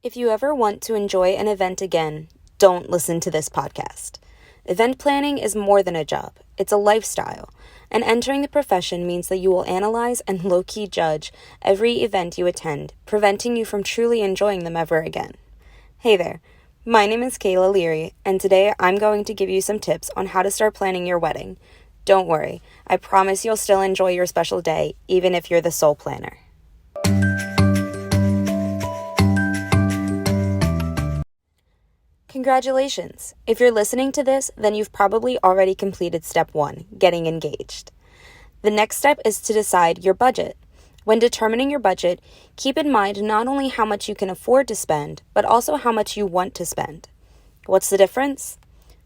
If you ever want to enjoy an event again, don't listen to this podcast. Event planning is more than a job, it's a lifestyle, and entering the profession means that you will analyze and low-key judge every event you attend, preventing you from truly enjoying them ever again. Hey there, my name is Kayla Leary, and today I'm going to give you some tips on how to start planning your wedding. Don't worry, I promise you'll still enjoy your special day, even if you're the sole planner. Congratulations! If you're listening to this, then you've probably already completed step 1, getting engaged. The next step is to decide your budget. When determining your budget, keep in mind not only how much you can afford to spend, but also how much you want to spend. What's the difference?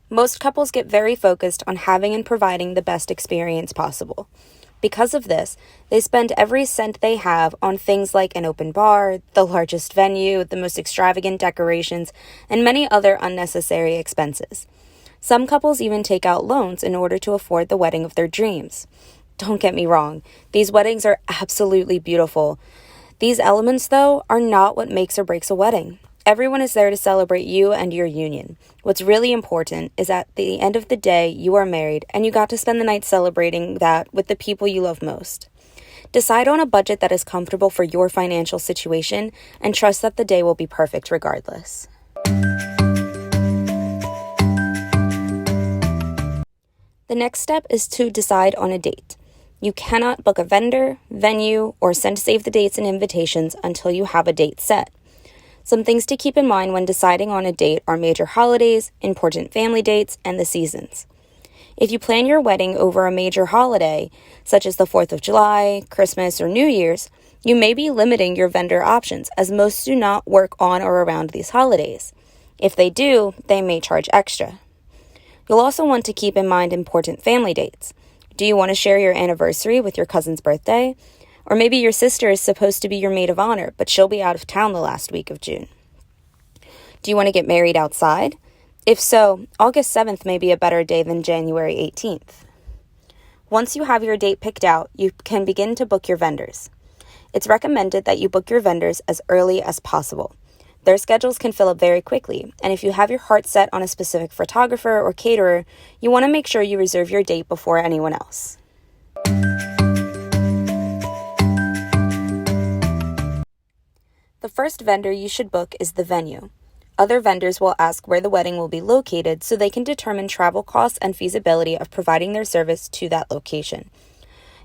Most couples get very focused on having and providing the best experience possible. Because of this, they spend every cent they have on things like an open bar, the largest venue, the most extravagant decorations, and many other unnecessary expenses. Some couples even take out loans in order to afford the wedding of their dreams. Don't get me wrong, these weddings are absolutely beautiful. These elements, though, are not what makes or breaks a wedding. Everyone is there to celebrate you and your union. What's really important is at the end of the day, you are married and you got to spend the night celebrating that with the people you love most. Decide on a budget that is comfortable for your financial situation and trust that the day will be perfect regardless. The next step is to decide on a date. You cannot book a vendor, venue, or send save the dates and invitations until you have a date set. Some things to keep in mind when deciding on a date are major holidays, important family dates, and the seasons. If you plan your wedding over a major holiday, such as the 4th of July, Christmas, or New Year's, you may be limiting your vendor options as most do not work on or around these holidays. If they do, they may charge extra. You'll also want to keep in mind important family dates. Do you want to share your anniversary with your cousin's birthday? Or maybe your sister is supposed to be your maid of honor, but she'll be out of town the last week of June. Do you want to get married outside? If so, August 7th may be a better day than January 18th. Once you have your date picked out, you can begin to book your vendors. It's recommended that you book your vendors as early as possible. Their schedules can fill up very quickly, and if you have your heart set on a specific photographer or caterer, you want to make sure you reserve your date before anyone else. The first vendor you should book is the venue. Other vendors will ask where the wedding will be located so they can determine travel costs and feasibility of providing their service to that location.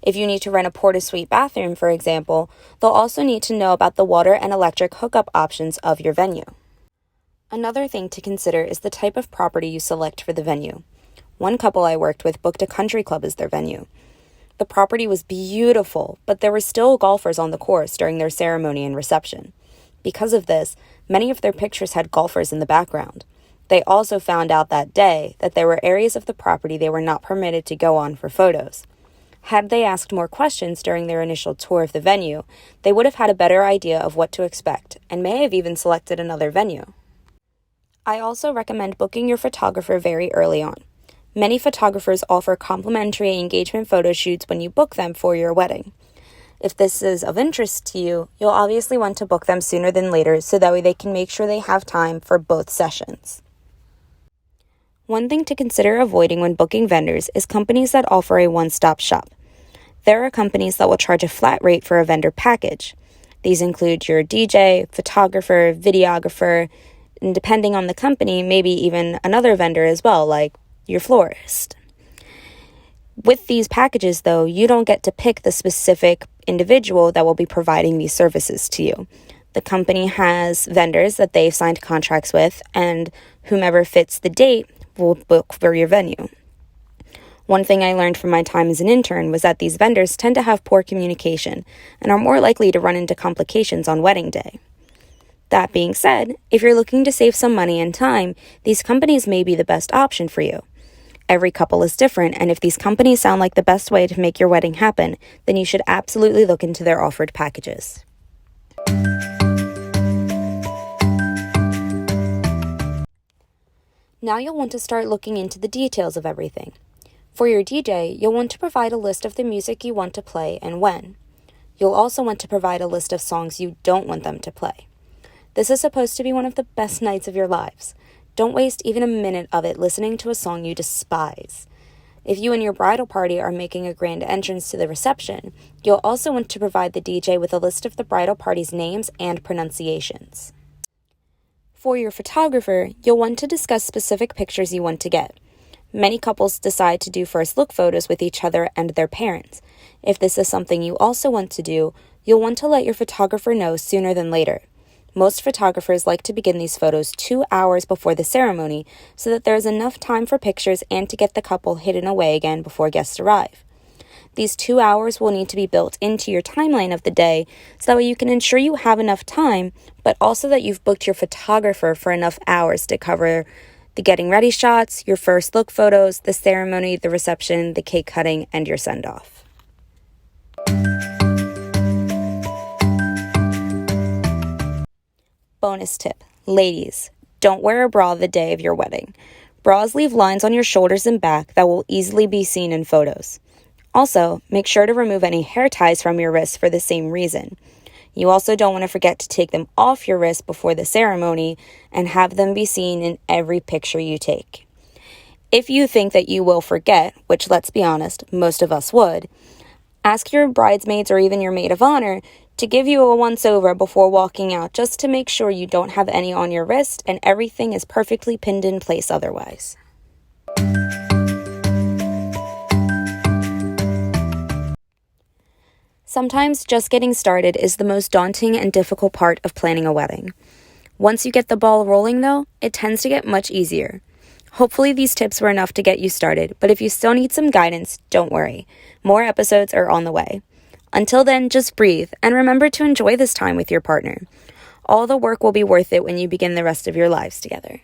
If you need to rent a porta-suite bathroom, for example, they'll also need to know about the water and electric hookup options of your venue. Another thing to consider is the type of property you select for the venue. One couple I worked with booked a country club as their venue. The property was beautiful, but there were still golfers on the course during their ceremony and reception. Because of this, many of their pictures had golfers in the background. They also found out that day that there were areas of the property they were not permitted to go on for photos. Had they asked more questions during their initial tour of the venue, they would have had a better idea of what to expect and may have even selected another venue. I also recommend booking your photographer very early on. Many photographers offer complimentary engagement photo shoots when you book them for your wedding. If this is of interest to you, you'll obviously want to book them sooner than later so that way they can make sure they have time for both sessions. One thing to consider avoiding when booking vendors is companies that offer a one-stop shop. There are companies that will charge a flat rate for a vendor package. These include your DJ, photographer, videographer, and depending on the company, maybe even another vendor as well, like your florist. With these packages, though, you don't get to pick the specific individual that will be providing these services to you. The company has vendors that they've signed contracts with, and whomever fits the date will book for your venue. One thing I learned from my time as an intern was that these vendors tend to have poor communication and are more likely to run into complications on wedding day. That being said, if you're looking to save some money and time, these companies may be the best option for you. Every couple is different, and if these companies sound like the best way to make your wedding happen, then you should absolutely look into their offered packages. Now you'll want to start looking into the details of everything. For your DJ, you'll want to provide a list of the music you want to play and when. You'll also want to provide a list of songs you don't want them to play. This is supposed to be one of the best nights of your lives. Don't waste even a minute of it listening to a song you despise. If you and your bridal party are making a grand entrance to the reception, you'll also want to provide the DJ with a list of the bridal party's names and pronunciations. For your photographer, you'll want to discuss specific pictures you want to get. Many couples decide to do first look photos with each other and their parents. If this is something you also want to do, you'll want to let your photographer know sooner than later. Most photographers like to begin these photos 2 hours before the ceremony so that there is enough time for pictures and to get the couple hidden away again before guests arrive. These 2 hours will need to be built into your timeline of the day so that way you can ensure you have enough time, but also that you've booked your photographer for enough hours to cover the getting ready shots, your first look photos, the ceremony, the reception, the cake cutting, and your send-off. Bonus tip. Ladies, don't wear a bra the day of your wedding. Bras leave lines on your shoulders and back that will easily be seen in photos. Also, make sure to remove any hair ties from your wrists for the same reason. You also don't want to forget to take them off your wrist before the ceremony and have them be seen in every picture you take. If you think that you will forget, which let's be honest, most of us would, ask your bridesmaids or even your maid of honor to give you a once-over before walking out just to make sure you don't have any on your wrist and everything is perfectly pinned in place otherwise. Sometimes just getting started is the most daunting and difficult part of planning a wedding. Once you get the ball rolling though, it tends to get much easier. Hopefully these tips were enough to get you started, but if you still need some guidance, don't worry. More episodes are on the way. Until then, just breathe and remember to enjoy this time with your partner. All the work will be worth it when you begin the rest of your lives together.